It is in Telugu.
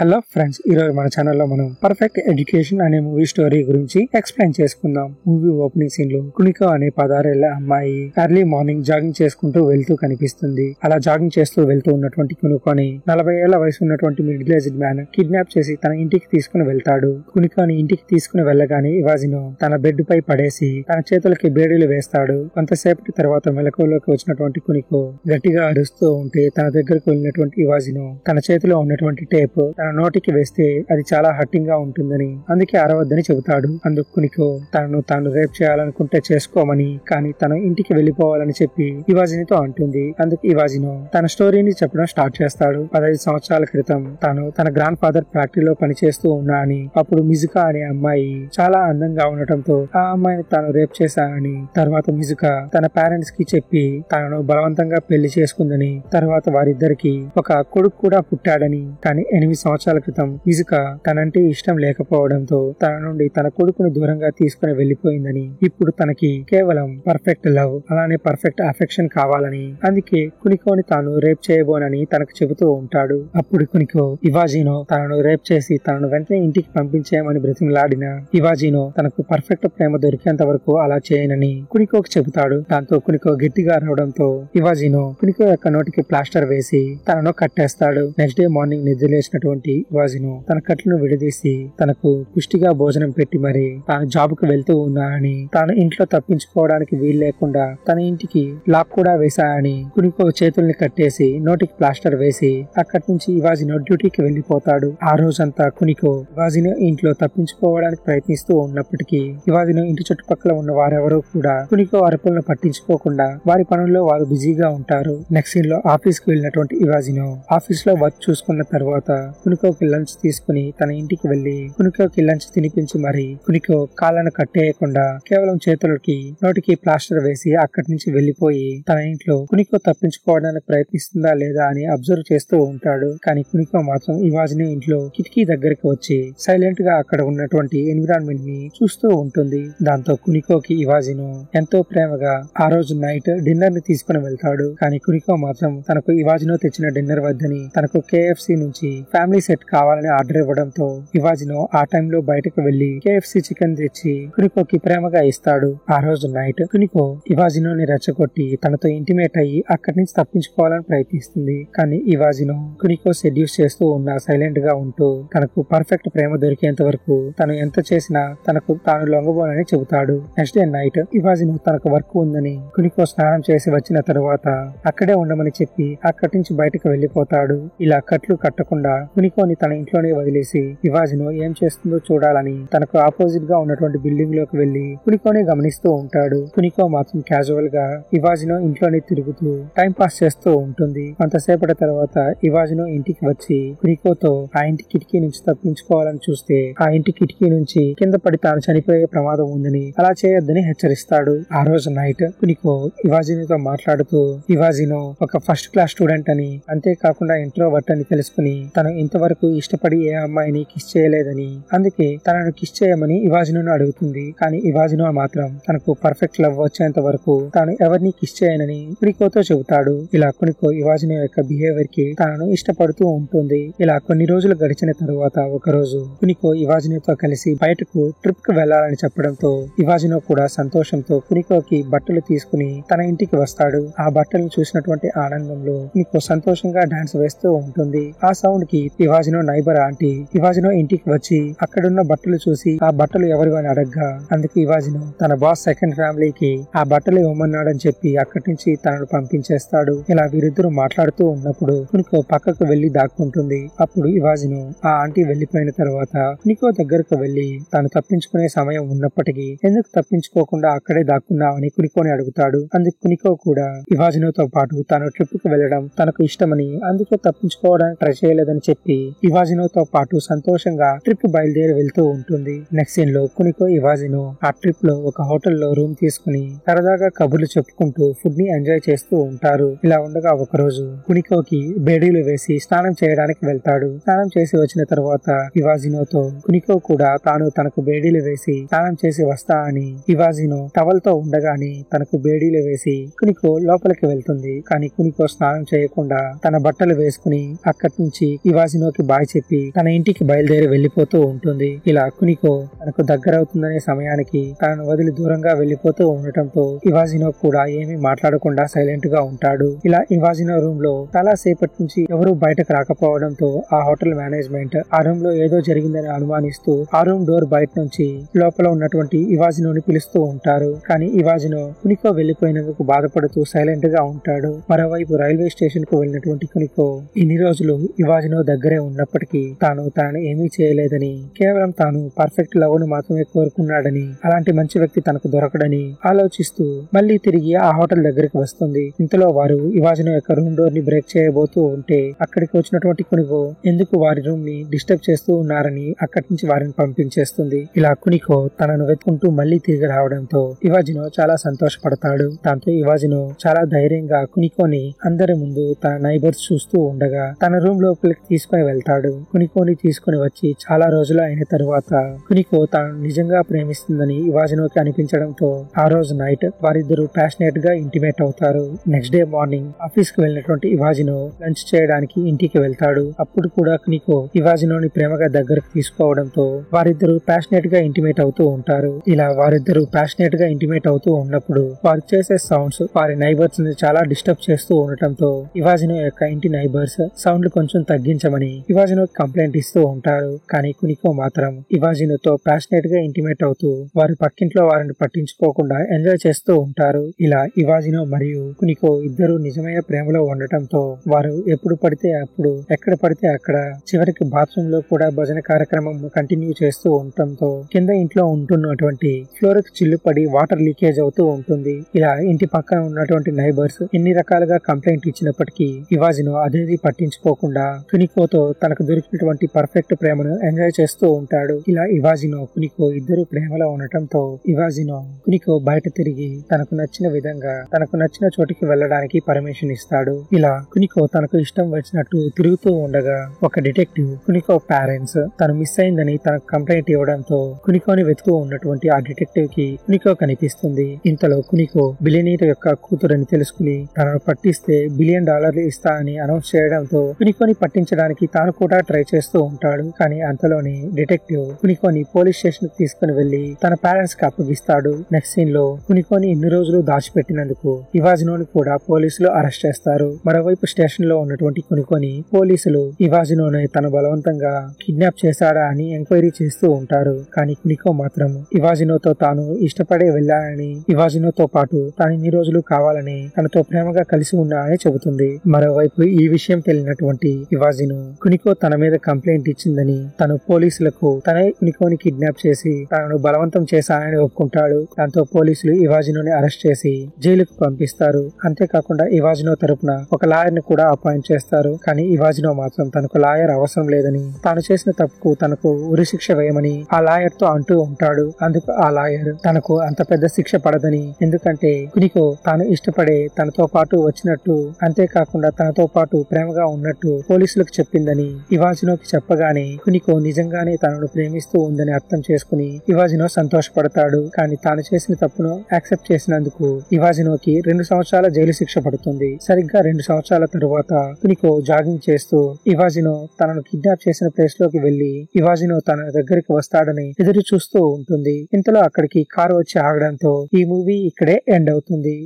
హలో ఫ్రెండ్స్, ఈరోజు మన ఛానల్లో మనం పర్ఫెక్ట్ ఎడ్యుకేషన్ అనే మూవీ స్టోరీ గురించి ఎక్స్ప్లెయిన్ చేసుకుందాం. మూవీ ఓపెనింగ్ సీన్ లో కునికో అనే 16 ఏళ్ల అమ్మాయి ఎర్లీ మార్నింగ్ జాగింగ్ చేసుకుంటూ వెళ్తూ కనిపిస్తుంది. అలా జాగింగ్ చేస్తూ వెళ్తూ ఉన్నటువంటి కునికోని 40 ఏళ్ల వయసు ఉన్నటువంటి మిడిల్ ఏజ్డ్ మ్యాన్ కిడ్నాప్ చేసి తన ఇంటికి తీసుకుని వెళ్తాడు. కునికోని ఇంటికి తీసుకుని వెళ్లగానే ఇవాజినో తన బెడ్ పై పడేసి తన చేతులకి బేడీలు వేస్తాడు. కొంతసేపటి తర్వాత మెలకువలోకి వచ్చినటువంటి కునికో గట్టిగా అరుస్తూ ఉంటే తన దగ్గరకు వెళ్ళినటువంటి ఇవాజినో తన చేతిలో ఉన్నటువంటి టేప్ తన నోటికి వేస్తే అది చాలా హట్టింగ్ గా ఉంటుందని, అందుకే అరవద్దని చెబుతాడు. అందుకు కునికో తనను తాను రేప్ చేయాలనుకుంటే చేసుకోమని, కానీ తన ఇంటికి వెళ్లిపోవాలని చెప్పి ఇవాజినోతో అంటుంది. అందుకు ఇవాజినో తన స్టోరీని చెప్పడం స్టార్ట్ చేస్తాడు. 15 సంవత్సరాల క్రితం తాను తన గ్రాండ్ ఫాదర్ ఫ్యాక్టరీలో పనిచేస్తూ ఉన్నా అని, అప్పుడు మిజుకా అనే అమ్మాయి చాలా అందంగా ఉండటంతో ఆ అమ్మాయిని తాను రేప్ చేశానని, తర్వాత మిజుకా తన పేరెంట్స్ కి చెప్పి తనను బలవంతంగా పెళ్లి చేసుకుందని, తర్వాత వారిద్దరికి ఒక కొడుకు కూడా పుట్టాడని, కానీ 8 సంవత్సరాల క్రితం మిజుకా తనంటే ఇష్టం లేకపోవడంతో తన నుండి తన కొడుకును దూరంగా తీసుకుని వెళ్లిపోయిందని, ఇప్పుడు తనకి కేవలం పర్ఫెక్ట్ లవ్ అలానే పర్ఫెక్ట్ అఫెక్షన్ కావాలని, అందుకే కునికోని తాను రేప్ చేయబోనని తనకు చెబుతూ ఉంటాడు. అప్పుడు కునికో ఇవాజినో తనను రేప్ చేసి తనను వెంటనే ఇంటికి పంపించేయమని బ్రతిమలాడిన ఇవాజినో తనకు పర్ఫెక్ట్ ప్రేమ దొరికేంత వరకు అలా చేయనని కునికోకి చెబుతాడు. దాంతో కునికో గట్టిగా రావడంతో ఇవాజినో కునికో యొక్క నోటికి ప్లాస్టర్ వేసి తనను కట్టేస్తాడు. నెక్స్ట్ డే మార్నింగ్ నిద్రలేసినటువంటి ఇవాజినో తన కట్లను విడదీసి తనకు పుష్టిగా భోజనం పెట్టి మరి తాను జాబ్ కు వెళ్తూ ఉన్నానని, తాను ఇంట్లో తప్పించుకోవడానికి వీలు లేకుండా తన ఇంటికి లాక్ కూడా వేశాయని కునికో చేతుల్ని కట్టేసి నోటికి ప్లాస్టర్ వేసి అక్కడి నుంచి ఇవాజినో డ్యూటీకి వెళ్లిపోతాడు. ఆ రోజంతా కునికో ఇవాజినో ఇంట్లో తప్పించుకోవడానికి ప్రయత్నిస్తూ ఉన్నప్పటికీ ఇవాజినో ఇంటి చుట్టుపక్కల ఉన్న వారెవరూ కూడా కునికో అరుపులను పట్టించుకోకుండా వారి పనుల్లో వారు బిజీగా ఉంటారు. నెక్స్ట్ సీన్ లో ఆఫీస్ కు వెళ్ళినటువంటి ఇవాజినో ఆఫీస్ లో వర్క్ చూసుకున్న తర్వాత కునికోకి లంచ్ తీసుకుని తన ఇంటికి వెళ్లి కునికోకి లంచ్ తినిపించి మరి కునికో కాళ్ళను కట్టేయకుండా కేవలం చేతులకి నోటికి ప్లాస్టర్ వేసి అక్కడి నుంచి వెళ్లిపోయి తన ఇంట్లో కునికో తప్పించుకోవడానికి ప్రయత్నిస్తుందా లేదా అని అబ్జర్వ్ చేస్తూ ఉంటాడు. కానీ కునికో మాత్రం ఇవాజినో ఇంట్లో కిటికీ దగ్గరికి వచ్చి సైలెంట్ గా అక్కడ ఉన్నటువంటి ఎన్విరాన్మెంట్ ని చూస్తూ ఉంటుంది. దాంతో కునికోకి ఇవాజినో ఎంతో ప్రేమగా ఆ రోజు నైట్ డిన్నర్ ని తీసుకుని వెళ్తాడు. కానీ కునికో మాత్రం తనకు ఇవాజినో తెచ్చిన డిన్నర్ వద్దని తనకు KFC నుంచి ఫ్యామిలీ సెట్ కావాలని ఆర్డర్ ఇవ్వడంతో ఇవాజినో ఆ టైంలో బయటకు వెళ్లి KFC చికెన్ తెచ్చి కునికోకి ప్రేమగా ఇస్తాడు. ఆ రోజు నైట్ కునికో ఇవాజినోని రెచ్చగొట్టి తనతో ఇంటిమేట్ అయ్యి అక్కడి నుంచి తప్పించుకోవాలని ప్రయత్నిస్తుంది. కానీ ఇవాజినో కునికో సెడ్యూస్ చేస్తూ ఉన్నా సైలెంట్ గా ఉంటూ తనకు పర్ఫెక్ట్ ప్రేమ దొరికేంత వరకు తను ఎంత చేసినా తనకు తాను లొంగబోనని చెబుతాడు. నెక్స్ట్ డే నైట్ ఇవాజినో తనకు వర్క్ ఉందని కునికో స్నానం చేసి వచ్చిన తరువాత అక్కడే ఉండమని చెప్పి అక్కడి నుంచి బయటకు వెళ్లిపోతాడు. ఇలా కట్లు కట్టకుండా కునికోని తన ఇంట్లోనే వదిలేసి ఇవాజినో ఏం చేస్తుందో చూడాలని తనకు ఆపోజిట్ గా ఉన్నటువంటి బిల్డింగ్ లోకి వెళ్లి కునికోని గమనిస్తూ ఉంటాడు. కునికో మాత్రం క్యాజువల్ గా ఇవాజినో ఇంట్లోనే తిరుగుతూ టైం పాస్ చేస్తూ ఉంటుంది. కొంతసేపటి తర్వాత ఇవాజినో ఇంటికి వచ్చి కునికోతో ఆ ఇంటి కిటికీ నుంచి తప్పించుకోవాలని చూస్తే ఆ ఇంటి కిటికీ నుంచి కింద పడి తాను చనిపోయే ప్రమాదం ఉందని, అలా చేయొద్దని హెచ్చరిస్తాడు. ఆ రోజు నైట్ కునికో ఇవాజినోతో మాట్లాడుతూ ఇవాజినో ఒక ఫస్ట్ క్లాస్ స్టూడెంట్ అని, అంతేకాకుండా ఇంట్రోవర్ట్ అని తెలుసుకుని తను ఇంతవరకు ఇష్టపడి ఏ అమ్మాయిని కిస్ చేయలేదని, అందుకే తనను కిస్ చేయమని ఇవాజినోను అడుగుతుంది. కానీ ఇవాజినో మాత్రం తనకు పర్ఫెక్ట్ లవ్ వచ్చేంత వరకు తాను ఎవరిని కిస్ చేయనని కునికోతో చెబుతాడు. ఇలా కునికో ఇవాజినో యొక్క బిహేవియర్ కి తనను ఇష్టపడుతూ ఉంటుంది. ఇలా కొన్ని రోజులు గడిచిన తరువాత ఒక రోజు కునికో ఇవాజినోతో కలిసి బయటకు ట్రిప్ కు వెళ్లాలని చెప్పడంతో ఇవాజినో కూడా సంతోషంతో కునికోకి బట్టలు తీసుకుని తన ఇంటికి వస్తాడు. ఆ బట్టలను చూసినటువంటి ఆనందంలో కునికో సంతోషంగా డాన్స్ వేస్తూ ఉంటుంది. ఆ సౌండ్ కి ఇవాజినో నైబర్ ఆంటీ ఇవాజినో ఇంటికి వచ్చి అక్కడున్న బట్టలు చూసి ఆ బట్టలు ఎవరు అని అడగ్గా, అందుకు ఇవాజినో తన బాస్ సెకండ్ ఫ్యామిలీకి ఆ బట్టలు ఇవ్వమన్నాడని చెప్పి అక్కడి నుంచి తనను పంపించేస్తాడు. ఇలా వీరిద్దరూ మాట్లాడుతూ ఉన్నప్పుడు కునికో పక్కకు వెళ్లి దాక్కుంటుంది. అప్పుడు ఇవాజినో ఆ ఆంటీ వెళ్లిపోయిన తర్వాత కునికో దగ్గరకు వెళ్లి తాను తప్పించుకునే సమయం ఉన్నప్పటికీ ఎందుకు తప్పించుకోకుండా అక్కడే దాక్కున్నావని కునికోని అడుగుతాడు. అందుకు కునికో కూడా ఇవాజినోతో పాటు తాను ట్రిప్ కు వెళ్లడం తనకు ఇష్టమని, అందుకే తప్పించుకోవడానికి ట్రై చేయలేదని చెప్పి ఇవాజినోతో పాటు సంతోషంగా ట్రిప్ బయలుదేరి వెళ్తూ ఉంటుంది. నెక్స్ట్ సీన్ లో కునికో ఇవాజినో ఆ ట్రిప్ లో ఒక హోటల్లో రూమ్ తీసుకుని సరదాగా కబుర్లు చెప్పుకుంటూ ఫుడ్ ని ఎంజాయ్ చేస్తూ ఉంటారు. ఇలా ఉండగా ఒక రోజు కునికోకి బేడీలు వేసి స్నానం చేయడానికి వెళ్తాడు. స్నానం చేసి వచ్చిన తర్వాత ఇవాజినోతో కునికో కూడా తాను తనకు బేడీలు వేసి స్నానం చేసి వస్తా అని ఇవాజినో టవల్ తో ఉండగానే తనకు బేడీలు వేసి కునికో లోపలికి వెళ్తుంది. కానీ కునికో స్నానం చేయకుండా తన బట్టలు వేసుకుని అక్కడి నుంచి ఇవాజినోకి బాయ్ చెప్పి తన ఇంటికి బయలుదేరి వెళ్లిపోతూ ఉంటుంది. ఇలా కునికో తనకు దగ్గరవుతుందనే సమయానికి తనను వదిలి దూరంగా వెళ్లిపోతూ ఉండటంతో ఇవాజినో కూడా ఏమీ మాట్లాడకుండా సైలెంట్ గా ఉంటాడు. ఇలా ఇవాజినో రూమ్ లో చాలా సేపటి నుంచి ఎవరూ బయటకు రాకపోవడంతో ఆ హోటల్ మేనేజ్మెంట్ ఆ రూమ్ లో ఏదో జరిగిందని అనుమానిస్తూ ఆ రూమ్ డోర్ బయట నుంచి లోపల ఉన్నటువంటి ఇవాజినోని పిలుస్తూ ఉంటారు. కానీ ఇవాజినో కునికో వెళ్లిపోయినందుకు బాధపడుతూ సైలెంట్ గా ఉంటాడు. మరోవైపు రైల్వే స్టేషన్ కు వెళ్ళినటువంటి కునికో ఇన్ని రోజులు ఇవాజినో దగ్గరే ఉన్నప్పటికీ తాను ఏమీ చేయలేదని, కేవలం తాను పర్ఫెక్ట్ లవ్ ను మాత్రమే కోరుకున్నాడని, అలాంటి మంచి వ్యక్తి తనకు దొరకడని ఆలోచిస్తూ మళ్లీ తిరిగి ఆ హోటల్ దగ్గరికి వస్తుంది. ఇంతలో వారు ఇవాజినో యొక్క రూమ్ డోర్ ని బ్రేక్ చేయబోతూ ఉంటే అక్కడికి వచ్చినటువంటి కునికో ఎందుకు వారి రూమ్ ని డిస్టర్బ్ చేస్తూ ఉన్నారని అక్కడి నుంచి వారిని పంపించేస్తుంది. ఇలా కునికో తనను వెతుకుంటూ మళ్లీ తిరిగి రావడంతో ఇవాజినో చాలా సంతోషపడతాడు. దాంతో ఇవాజినో చాలా ధైర్యంగా కునికోని అందరి ముందు తన నైబర్స్ చూస్తూ ఉండగా తన రూమ్ లోపలికి తీసుకుని వెళ్తాడు. కునికోని తీసుకుని వచ్చి చాలా రోజులు అయిన తరువాత కునికో తాను నిజంగా ప్రేమిస్తుందని ఇవాజినోకి అనిపించడంతో ఆ రోజు నైట్ వారిద్దరూ ప్యాషనేట్ గా ఇంటిమేట్ అవుతారు. నెక్స్ట్ డే మార్నింగ్ ఆఫీస్ కి వెళ్ళినటువంటి ఇవాజినో లంచ్ చేయడానికి ఇంటికి వెళ్తాడు. అప్పుడు కూడా కునికో ఇవాజినోని ప్రేమగా దగ్గరకు తీసుకోవడంతో వారిద్దరూ ప్యాషనేట్ గా ఇంటిమేట్ అవుతూ ఉంటారు. ఇలా వారిద్దరూ ప్యాషనేట్ గా ఇంటిమేట్ అవుతూ ఉన్నప్పుడు వారు చేసే సౌండ్స్ వారి నైబర్స్ ని చాలా డిస్టర్బ్ చేస్తూ ఉండటంతో ఇవాజినో యొక్క ఇంటి నైబర్స్ సౌండ్ కొంచెం తగ్గించమని ఇవాజినో కంప్లైంట్ ఇస్తూ ఉంటారు. కానీ కునికో మాత్రం ఇవాజినోతో ప్యాషనేట్ గా ఇంటిమేట్ అవుతూ వారి పక్కింట్లో వారిని పట్టించుకోకుండా ఎంజాయ్ చేస్తూ ఉంటారు. ఇలా ఇవాజినో మరియు కునికో ఇద్దరు నిజమైన ప్రేమలో ఉండటంతో వారు ఎప్పుడు పడితే అప్పుడు ఎక్కడ పడితే అక్కడ చివరికి బాత్రూమ్ లో కూడా భజన కార్యక్రమం కంటిన్యూ చేస్తూ ఉండటంతో కింద ఇంట్లో ఉంటున్నటువంటి ఫ్లోర్ కి చిల్లు పడి వాటర్ లీకేజ్ అవుతూ ఉంటుంది. ఇలా ఇంటి పక్కన ఉన్నటువంటి నైబర్స్ ఎన్ని రకాలుగా కంప్లైంట్ ఇచ్చినప్పటికీ ఇవాజినో అదేది పట్టించుకోకుండా కునికోతో తనకు దొరికినటువంటి పర్ఫెక్ట్ ప్రేమను ఎంజాయ్ చేస్తూ ఉంటాడు. ఇలా ఇవాజినో కునికో ఇద్దరు ప్రేమలో ఉండటంతో ఇవాజినో కునికో బయట తిరిగి తనకు నచ్చిన విధంగా తనకు నచ్చిన చోటికి వెళ్ళడానికి పర్మిషన్ ఇస్తాడు. ఇలా కునికో తనకు ఇష్టం వచ్చినట్టు తిరుగుతూ ఉండగా ఒక డిటెక్టివ్ కునికో పేరెంట్స్ తను మిస్ అయిందని తనకు కంప్లైంట్ ఇవ్వడంతో కునికోని వెతుకుతూ ఉన్నటువంటి ఆ డిటెక్టివ్ కి కునికో కనిపిస్తుంది. ఇంతలో కునికో బిలియనీర్ యొక్క కూతురని తెలుసుకుని తనను పట్టిస్తే $1 బిలియన్ ఇస్తా అని అనౌన్స్ చేయడంతో కునికోని పట్టించడానికి తాను కూడా ట్రై చేస్తూ ఉంటాడు. కానీ అంతలోనే డిటెక్టివ్ కునికోని పోలీస్ స్టేషన్ కి తీసుకుని వెళ్లి తన పేరెంట్స్ కి అప్పగిస్తాడు. నెక్స్ట్ సీన్ లో కునికోని ఇన్ని రోజులు దాచిపెట్టినందుకు ఇవాజినోని కూడా పోలీసులు అరెస్ట్ చేస్తారు. మరోవైపు స్టేషన్ లో ఉన్నటువంటి కునికోని పోలీసులు ఇవాజినోని తను బలవంతంగా కిడ్నాప్ చేశాడా అని ఎంక్వైరీ చేస్తూ ఉంటారు. కానీ కునికో మాత్రం ఇవాజినోతో తాను ఇష్టపడే వెళ్ళానని, ఇవాజినోతో పాటు తాను ఇన్ని రోజులు కావాలని తనతో ప్రేమగా కలిసి ఉన్నా అని చెబుతుంది. మరోవైపు ఈ విషయం తెలియనటువంటి ఇవాజినో కునికో తన మీద కంప్లైంట్ ఇచ్చిందని తను పోలీసులకు తనే కునికోని కిడ్నాప్ చేసి తనను బలవంతం చేశానని ఒప్పుకుంటాడు. దాంతో పోలీసులు ఇవాజినోని అరెస్ట్ చేసి జైలుకు పంపిస్తారు. అంతేకాకుండా ఇవాజినో తరపున ఒక లాయర్ ని కూడా అపాయింట్ చేస్తారు. కానీ ఇవాజినో మాత్రం తనకు లాయర్ అవసరం లేదని, తాను చేసిన తప్పుకు తనకు ఉరిశిక్ష వేయమని ఆ లాయర్ తో అంటూ ఉంటాడు. అందుకు ఆ లాయర్ తనకు అంత పెద్ద శిక్ష పడదని, ఎందుకంటే కునికో తాను ఇష్టపడే తనతో పాటు వచ్చినట్టు, అంతేకాకుండా తనతో పాటు ప్రేమగా ఉన్నట్టు పోలీసులకు చెప్పిందని ఇవాజినోకి చెప్పగానే కునికో నిజంగానే తనను ప్రేమిస్తూ ఉందని అర్థం చేసుకుని ఇవాజినో సంతోషపడతాడు. కానీ తాను చేసిన తప్పును యాక్సెప్ట్ చేసినందుకు ఇవాజినోకి 2 సంవత్సరాల జైలు శిక్ష పడుతుంది. సరిగ్గా 2 సంవత్సరాల తరువాత కునికో జాగింగ్ చేస్తూ ఇవాజినో తనను కిడ్నాప్ చేసిన ప్లేస్ లోకి వెళ్లి ఇవాజినో తన దగ్గరికి వస్తాడని ఎదురు చూస్తూ ఉంటుంది. ఇంతలో అక్కడికి కారు వచ్చి ఆగడంతో ఈ మూవీ ఇక్కడే ఎండ్ అవుతుంది.